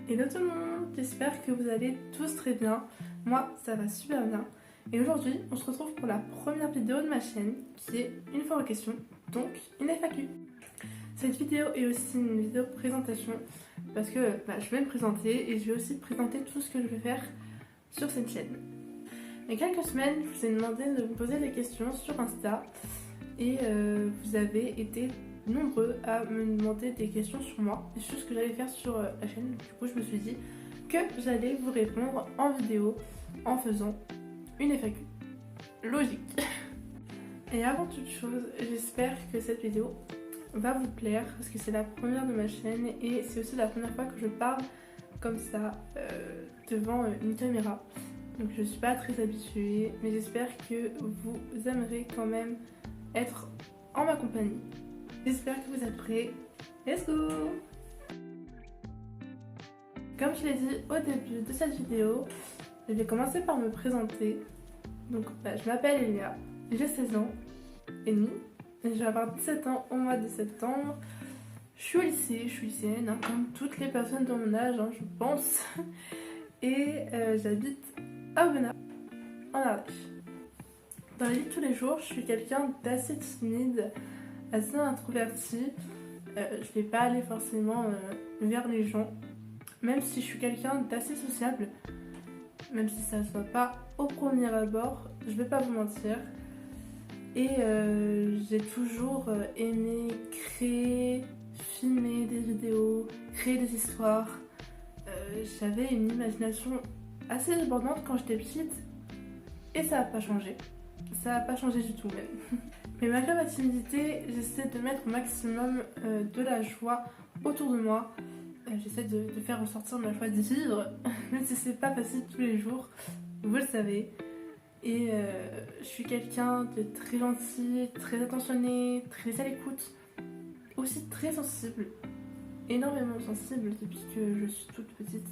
Hello tout le monde, j'espère que vous allez tous très bien. Moi, ça va super bien. Et aujourd'hui, on se retrouve pour la première vidéo de ma chaîne, qui est une fois aux questions, donc une FAQ. Cette vidéo est aussi une vidéo présentation, parce que je vais me présenter et je vais aussi présenter tout ce que je vais faire sur cette chaîne. Il y a quelques semaines, je vous ai demandé de me poser des questions sur Insta, et vous avez été nombreux à me demander des questions sur moi et sur ce que j'allais faire sur la chaîne. Du coup, je me suis dit que j'allais vous répondre en vidéo en faisant une FAQ. Logique. Et avant toute chose, j'espère que cette vidéo va vous plaire parce que c'est la première de ma chaîne et c'est aussi la première fois que je parle comme ça devant une caméra. Donc je suis pas très habituée, mais j'espère que vous aimerez quand même être en ma compagnie. J'espère que vous êtes prêts. Let's go! Comme je l'ai dit au début de cette vidéo, je vais commencer par me présenter. Donc je m'appelle Elia, j'ai 16 ans et demi, et je vais avoir 17 ans au mois de septembre. Je suis au lycée, je suis lycéenne, comme toutes les personnes de mon âge, je pense. Et j'habite à Aubenas, en Ardèche. Dans la vie de tous les jours, je suis quelqu'un d'assez timide, assez introverti. Je vais pas aller forcément vers les gens, même si je suis quelqu'un d'assez sociable, même si ça ne soit pas au premier abord, je vais pas vous mentir. Et j'ai toujours aimé créer, filmer des vidéos, créer des histoires. J'avais une imagination assez débordante quand j'étais petite et ça n'a pas changé. Ça n'a pas changé du tout même. Mais malgré ma timidité, j'essaie de mettre au maximum de la joie autour de moi. J'essaie de faire ressortir ma joie de vivre, même si c'est pas facile tous les jours, vous le savez. Et je suis quelqu'un de très gentil, très attentionné, très à l'écoute, aussi très sensible, énormément sensible depuis que je suis toute petite.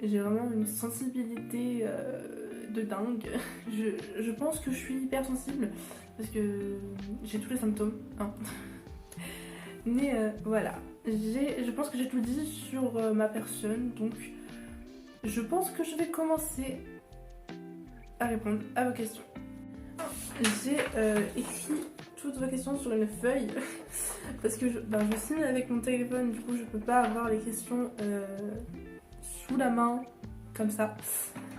J'ai vraiment une sensibilité de dingue. Je pense que je suis hypersensible parce que j'ai tous les symptômes. Mais voilà, je pense que j'ai tout dit sur ma personne, donc je pense que je vais commencer à répondre à vos questions. J'ai écrit toutes vos questions sur une feuille parce que je signe avec mon téléphone, du coup je peux pas avoir les questions sous la main comme ça,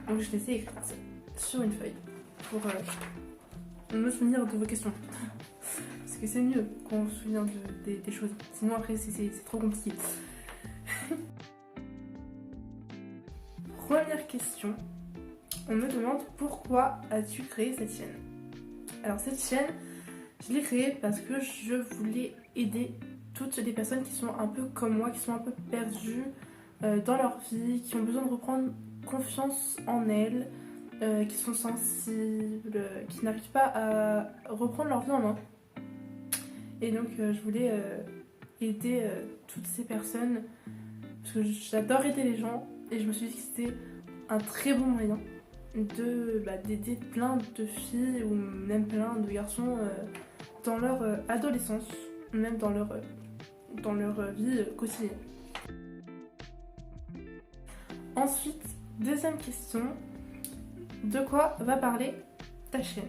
donc je les ai écrites sur une feuille pour me souvenir de vos questions. Parce que c'est mieux quand on se souvient des choses, sinon après c'est trop compliqué. Première question, on me demande pourquoi as-tu créé cette chaîne? Alors cette chaîne, je l'ai créée parce que je voulais aider toutes les personnes qui sont un peu comme moi, qui sont un peu perdues dans leur vie, qui ont besoin de reprendre confiance en elles, qui sont sensibles, qui n'arrivent pas à reprendre leur vie en main. Et donc je voulais aider toutes ces personnes parce que j'adore aider les gens et je me suis dit que c'était un très bon moyen d'aider plein de filles ou même plein de garçons dans leur adolescence, même dans leur vie quotidienne. Ensuite, deuxième question, de quoi va parler ta chaîne?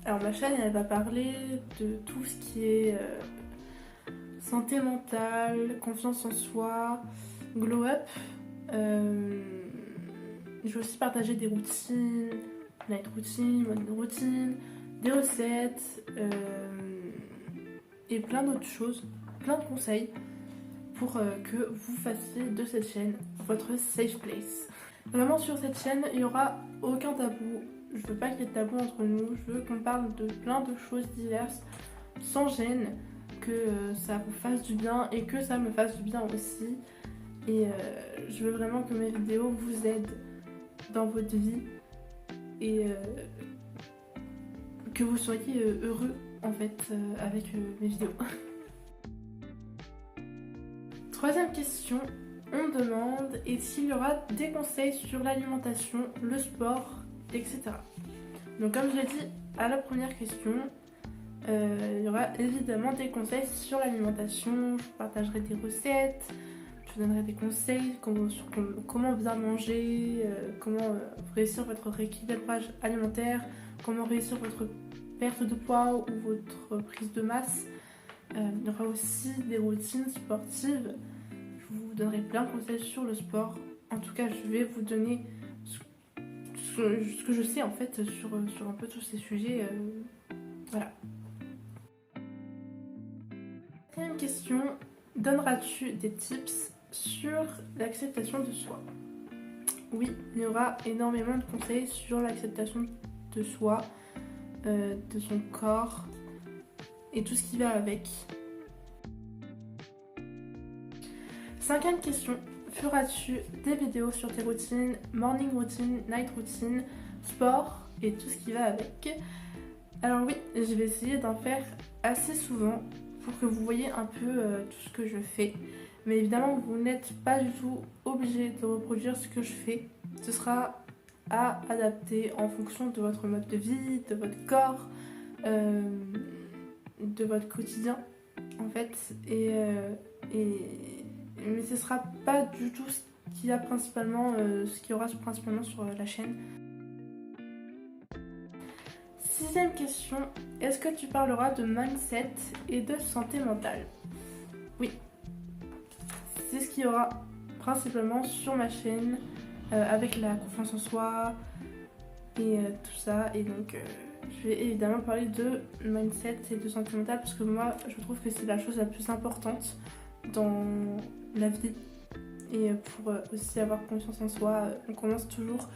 Alors ma chaîne, elle va parler de tout ce qui est santé mentale, confiance en soi, glow up. Je vais aussi partager des routines, night routine, morning routine, des recettes et plein d'autres choses, plein de conseils pour que vous fassiez de cette chaîne votre safe place. Vraiment sur cette chaîne, il n'y aura aucun tabou. Je veux pas qu'il y ait de tabou entre nous, je veux qu'on parle de plein de choses diverses, sans gêne, que ça vous fasse du bien et que ça me fasse du bien aussi. Et je veux vraiment que mes vidéos vous aident dans votre vie et que vous soyez heureux en fait avec mes vidéos. Troisième question, on demande est-ce qu'il y aura des conseils sur l'alimentation, le sport, etc. Donc comme je l'ai dit à la première question, il y aura évidemment des conseils sur l'alimentation, je partagerai des recettes, je vous donnerai des conseils sur comment bien manger, comment réussir votre rééquilibrage alimentaire, comment réussir votre perte de poids ou votre prise de masse. Il y aura aussi des routines sportives. Je vous donnerai plein de conseils sur le sport. En tout cas, je vais vous donner ce que je sais en fait sur un peu tous ces sujets. Voilà. Deuxième question, donneras-tu des tips sur l'acceptation de soi? Oui, il y aura énormément de conseils sur l'acceptation de soi, de son corps et tout ce qui va avec. Cinquième question, feras-tu des vidéos sur tes routines, morning routine, night routine, sport et tout ce qui va avec? Alors oui, je vais essayer d'en faire assez souvent pour que vous voyez un peu tout ce que je fais. Mais évidemment, vous n'êtes pas du tout obligé de reproduire ce que je fais. Ce sera à adapter en fonction de votre mode de vie, de votre corps, de votre quotidien en fait. Mais ce sera pas du tout ce qu'il y a principalement, ce qu'il y aura principalement sur la chaîne. Sixième question, est-ce que tu parleras de mindset et de santé mentale? Oui, c'est ce qu'il y aura principalement sur ma chaîne, avec la confiance en soi et tout ça. Et donc je vais évidemment parler de mindset et de santé mentale parce que moi je trouve que c'est la chose la plus importante dans la vie. Et pour aussi avoir confiance en soi, on commence toujours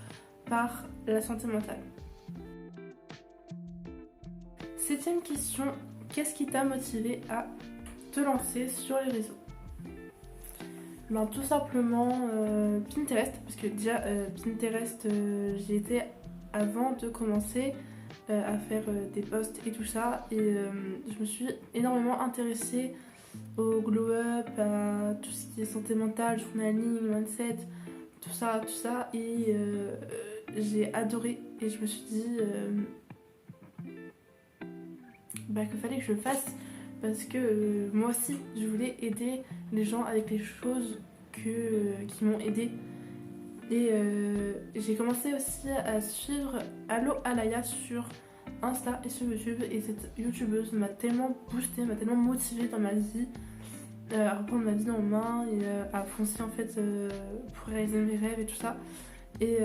par la santé mentale. Septième question, qu'est-ce qui t'a motivé à te lancer sur les réseaux? Ben, tout simplement Pinterest, parce que déjà Pinterest j'y étais avant de commencer à faire des posts et tout ça, et je me suis énormément intéressée au glow up, à tout ce qui est santé mentale, journaling, mindset, tout ça, et j'ai adoré, et je me suis dit qu'il fallait que je le fasse parce que moi aussi je voulais aider les gens avec les choses qui m'ont aidée. Et j'ai commencé aussi à suivre Allo Alaya sur Insta et sur YouTube, et cette youtubeuse m'a tellement boostée, m'a tellement motivée dans ma vie, à reprendre ma vie en main et à foncer en fait pour réaliser mes rêves et tout ça. Et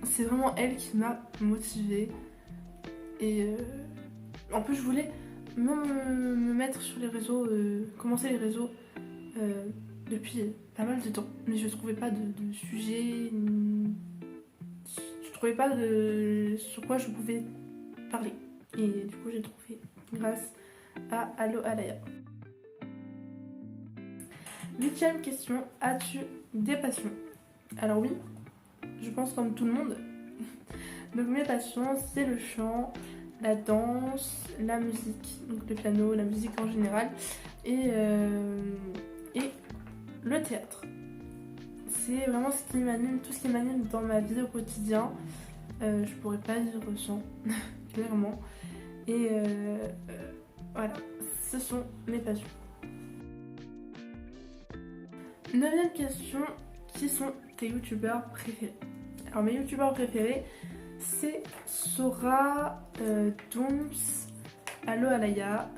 c'est vraiment elle qui m'a motivée. Et en plus je voulais me mettre sur les réseaux, commencer les réseaux depuis pas mal de temps, mais je trouvais pas de sujet, je trouvais pas sur quoi je pouvais parler. Et du coup j'ai trouvé grâce à Allo Alaya. Huitième question, as-tu des passions? Alors oui, je pense comme tout le monde. Donc mes passions, c'est le chant, la danse, la musique, donc le piano, la musique en général, et le théâtre. C'est vraiment ce qui m'anime, tout ce qui m'anime dans ma vie au quotidien. Je pourrais pas dire sans, clairement. Et voilà, ce sont mes passions. Neuvième question, qui sont tes youtubeurs préférés? Alors mes youtubeurs préférés, c'est Sora, Dooms, Allo Alaya,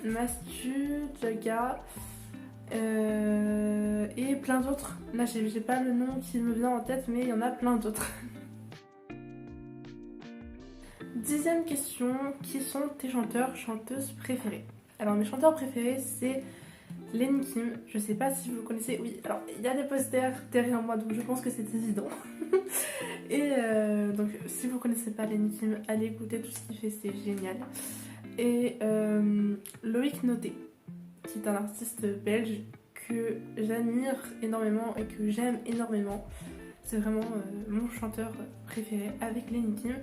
Mastu, Jaga et plein d'autres. Là j'ai pas le nom qui me vient en tête, mais il y en a plein d'autres. Dixième question, qui sont tes chanteurs, chanteuses préférés? Alors mes chanteurs préférés, c'est Lenny Kim, je sais pas si vous connaissez, oui, alors il y a des posters derrière moi donc je pense que c'est évident. Et donc si vous connaissez pas Lenny Kim, allez écouter tout ce qu'il fait, c'est génial. Et Loïc Noté, qui est un artiste belge que j'admire énormément et que j'aime énormément. C'est vraiment mon chanteur préféré avec Lenny Kim.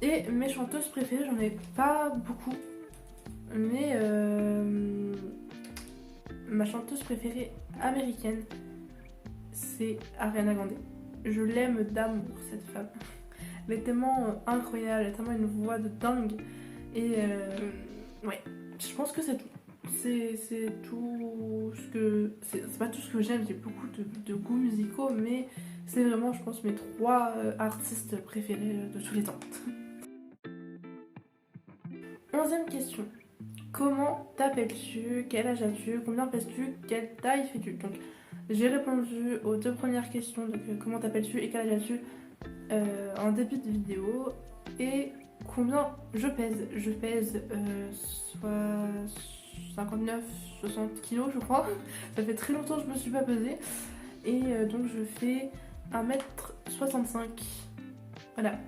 Et mes chanteuses préférées, j'en ai pas beaucoup, mais ma chanteuse préférée américaine, c'est Ariana Grande. Je l'aime d'amour, cette femme. Elle est tellement incroyable, elle a tellement une voix de dingue. Et ouais, je pense que c'est tout. c'est tout ce que... C'est pas tout ce que j'aime, j'ai beaucoup de goûts musicaux, mais c'est vraiment, je pense, mes 3 artistes préférés de tous les temps. 11e question. Comment t'appelles-tu? Quel âge as-tu? Combien pèses-tu? Quelle taille fais-tu? Donc, j'ai répondu aux 2 premières questions, donc comment t'appelles-tu et quel âge as-tu en début de vidéo. Et combien je pèse? Je pèse soit 59, 60 kilos, je crois. Ça fait très longtemps que je me suis pas pesée. Et donc, je fais 1m65. Voilà,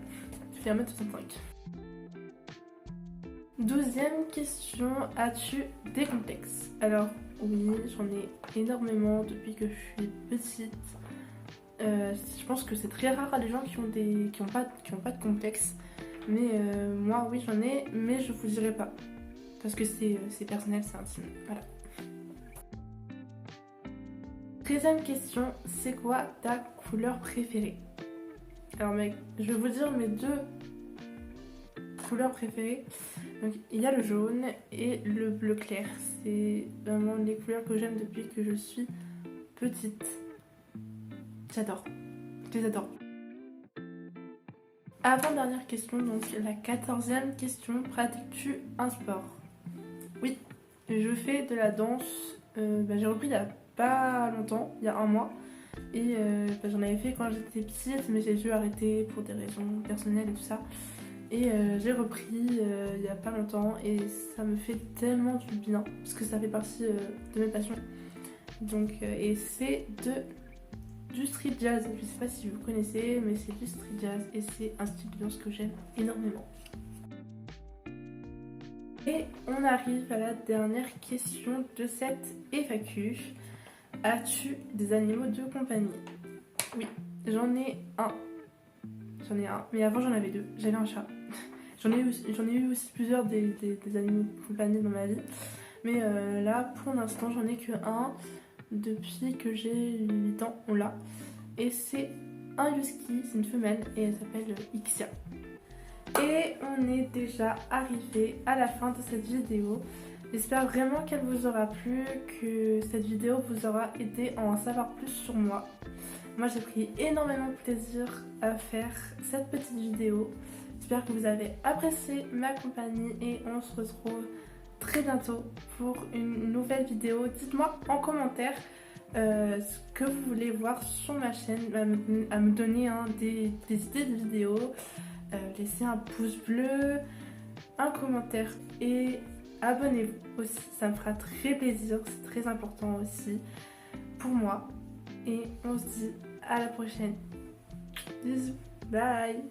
je fais 1m65. 12e question, as-tu des complexes? Alors oui, j'en ai énormément depuis que je suis petite. Je pense que c'est très rare les gens qui ont pas de complexes. Mais moi oui j'en ai, mais je vous dirai pas. Parce que c'est personnel, c'est intime. Voilà. 13e question, c'est quoi ta couleur préférée? Alors mec, je vais vous dire mes 2 couleurs préférées. Donc il y a le jaune et le bleu clair. C'est vraiment les couleurs que j'aime depuis que je suis petite. J'adore. Je les adore. Avant-dernière question, donc la 14e question. Pratiques-tu un sport? Oui, je fais de la danse. J'ai repris il y a pas longtemps, il y a 1 mois. Et j'en avais fait quand j'étais petite, mais j'ai dû arrêter pour des raisons personnelles et tout ça. Et j'ai repris il y a pas longtemps et ça me fait tellement du bien parce que ça fait partie de mes passions. Donc, et c'est du street jazz. Je sais pas si vous connaissez, mais c'est du street jazz et c'est un style de danse que j'aime énormément. Et on arrive à la dernière question de cette FAQ. As-tu des animaux de compagnie? Oui, j'en ai un. Mais avant j'en avais 2. J'avais un chat. J'en ai eu aussi plusieurs des animaux de compagnie dans ma vie. Mais là, pour l'instant, j'en ai que un. Depuis que j'ai 8 ans, on l'a. Et c'est un husky, c'est une femelle, et elle s'appelle Ixia. Et on est déjà arrivé à la fin de cette vidéo. J'espère vraiment qu'elle vous aura plu, que cette vidéo vous aura aidé à en savoir plus sur moi. Moi j'ai pris énormément de plaisir à faire cette petite vidéo. J'espère que vous avez apprécié ma compagnie et on se retrouve très bientôt pour une nouvelle vidéo. Dites-moi en commentaire ce que vous voulez voir sur ma chaîne, à me donner des idées de vidéos. Laissez un pouce bleu, un commentaire et abonnez-vous aussi, ça me fera très plaisir, c'est très important aussi pour moi. Et on se dit à la prochaine. Bisous, bye.